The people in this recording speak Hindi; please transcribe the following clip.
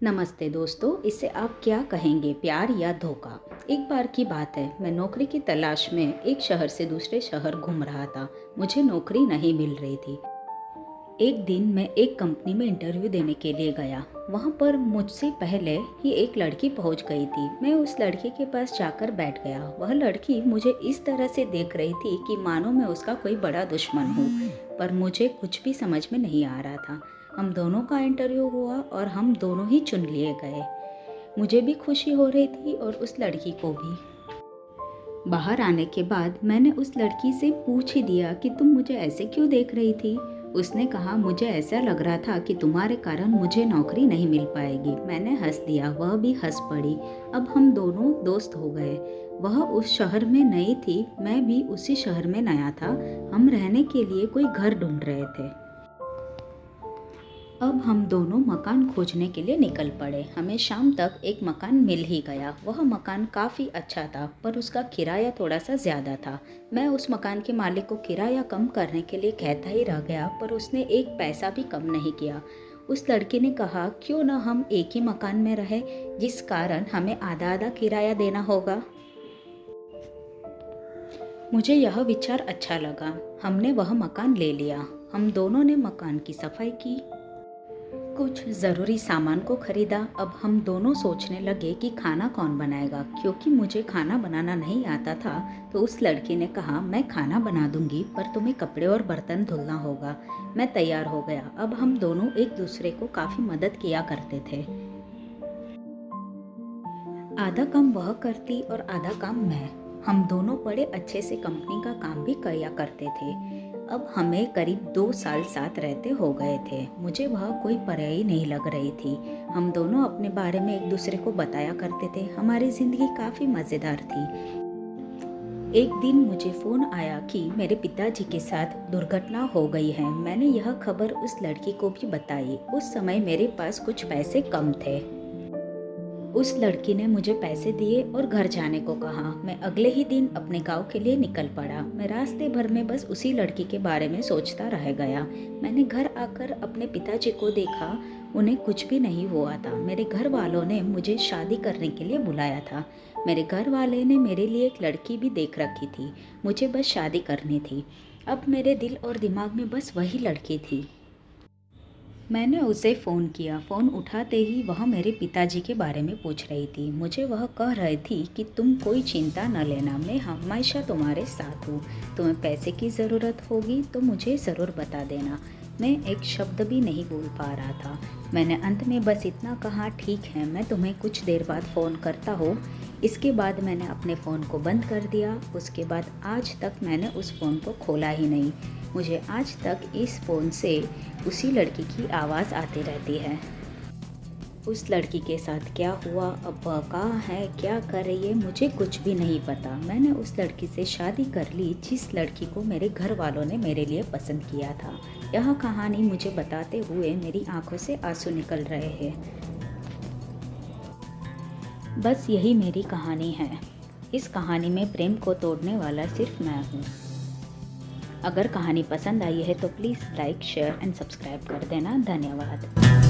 नमस्ते दोस्तों, इससे आप क्या कहेंगे, प्यार या धोखा? एक बार की बात है, मैं नौकरी की तलाश में एक शहर से दूसरे शहर घूम रहा था। मुझे नौकरी नहीं मिल रही थी। एक दिन मैं एक कंपनी में इंटरव्यू देने के लिए गया। वहाँ पर मुझसे पहले ही एक लड़की पहुँच गई थी। मैं उस लड़की के पास जाकर बैठ गया। वह लड़की मुझे इस तरह से देख रही थी कि मानो मैं उसका कोई बड़ा दुश्मन हूँ, पर मुझे कुछ भी समझ में नहीं आ रहा था। हम दोनों का इंटरव्यू हुआ और हम दोनों ही चुन लिए गए। मुझे भी खुशी हो रही थी और उस लड़की को भी। बाहर आने के बाद मैंने उस लड़की से पूछ ही दिया कि तुम मुझे ऐसे क्यों देख रही थी। उसने कहा, मुझे ऐसा लग रहा था कि तुम्हारे कारण मुझे नौकरी नहीं मिल पाएगी। मैंने हंस दिया, वह भी हंस पड़ी। अब हम दोनों दोस्त हो गए। वह उस शहर में नई थी, मैं भी उसी शहर में नया था। हम रहने के लिए कोई घर ढूंढ रहे थे। अब हम दोनों मकान खोजने के लिए निकल पड़े। हमें शाम तक एक मकान मिल ही गया। वह मकान काफ़ी अच्छा था, पर उसका किराया थोड़ा सा ज़्यादा था। मैं उस मकान के मालिक को किराया कम करने के लिए कहता ही रह गया, पर उसने एक पैसा भी कम नहीं किया। उस लड़की ने कहा, क्यों ना हम एक ही मकान में रहे, जिस कारण हमें आधा आधा किराया देना होगा। मुझे यह विचार अच्छा लगा। हमने वह मकान ले लिया। हम दोनों ने मकान की सफाई की, कुछ ज़रूरी सामान को खरीदा। अब हम दोनों सोचने लगे कि खाना कौन बनाएगा। क्योंकि मुझे खाना बनाना नहीं आता था, तो उस लड़की ने कहा, मैं खाना बना दूंगी, पर तुम्हें कपड़े और बर्तन धुलना होगा। मैं तैयार हो गया। अब हम दोनों एक दूसरे को काफ़ी मदद किया करते थे। आधा काम वह करती और आधा काम मैं। हम दोनों बड़े अच्छे से कंपनी का काम भी किया करते थे। अब हमें करीब 2 साल साथ रहते हो गए थे। मुझे वह कोई पर्यायी नहीं लग रही थी। हम दोनों अपने बारे में एक दूसरे को बताया करते थे। हमारी ज़िंदगी काफ़ी मज़ेदार थी। एक दिन मुझे फ़ोन आया कि मेरे पिताजी के साथ दुर्घटना हो गई है। मैंने यह खबर उस लड़की को भी बताई। उस समय मेरे पास कुछ पैसे कम थे। उस लड़की ने मुझे पैसे दिए और घर जाने को कहा। मैं अगले ही दिन अपने गांव के लिए निकल पड़ा। मैं रास्ते भर में बस उसी लड़की के बारे में सोचता रह गया। मैंने घर आकर अपने पिताजी को देखा। उन्हें कुछ भी नहीं हुआ था। मेरे घर वालों ने मुझे शादी करने के लिए बुलाया था। मेरे घर वाले ने मेरे लिए एक लड़की भी देख रखी थी। मुझे बस शादी करनी थी। अब मेरे दिल और दिमाग में बस वही लड़की थी। मैंने उसे फ़ोन किया। फ़ोन उठाते ही वह मेरे पिताजी के बारे में पूछ रही थी। मुझे वह कह रही थी कि तुम कोई चिंता न लेना, मैं हमेशा तुम्हारे साथ हूँ। तुम्हें पैसे की ज़रूरत होगी तो मुझे ज़रूर बता देना। मैं एक शब्द भी नहीं बोल पा रहा था। मैंने अंत में बस इतना कहा, ठीक है, मैं तुम्हें कुछ देर बाद फ़ोन करता हूँ। इसके बाद मैंने अपने फ़ोन को बंद कर दिया। उसके बाद आज तक मैंने उस फ़ोन को खोला ही नहीं। मुझे आज तक इस फ़ोन से उसी लड़की की आवाज़ आती रहती है। उस लड़की के साथ क्या हुआ, अब वह कहाँ है, क्या कर रही है, मुझे कुछ भी नहीं पता। मैंने उस लड़की से शादी कर ली जिस लड़की को मेरे घर वालों ने मेरे लिए पसंद किया था। यह कहानी मुझे बताते हुए मेरी आंखों से आंसू निकल रहे हैं। बस यही मेरी कहानी है। इस कहानी में प्रेम को तोड़ने वाला सिर्फ मैं हूँ। अगर कहानी पसंद आई है तो please like, share and subscribe कर देना। धन्यवाद।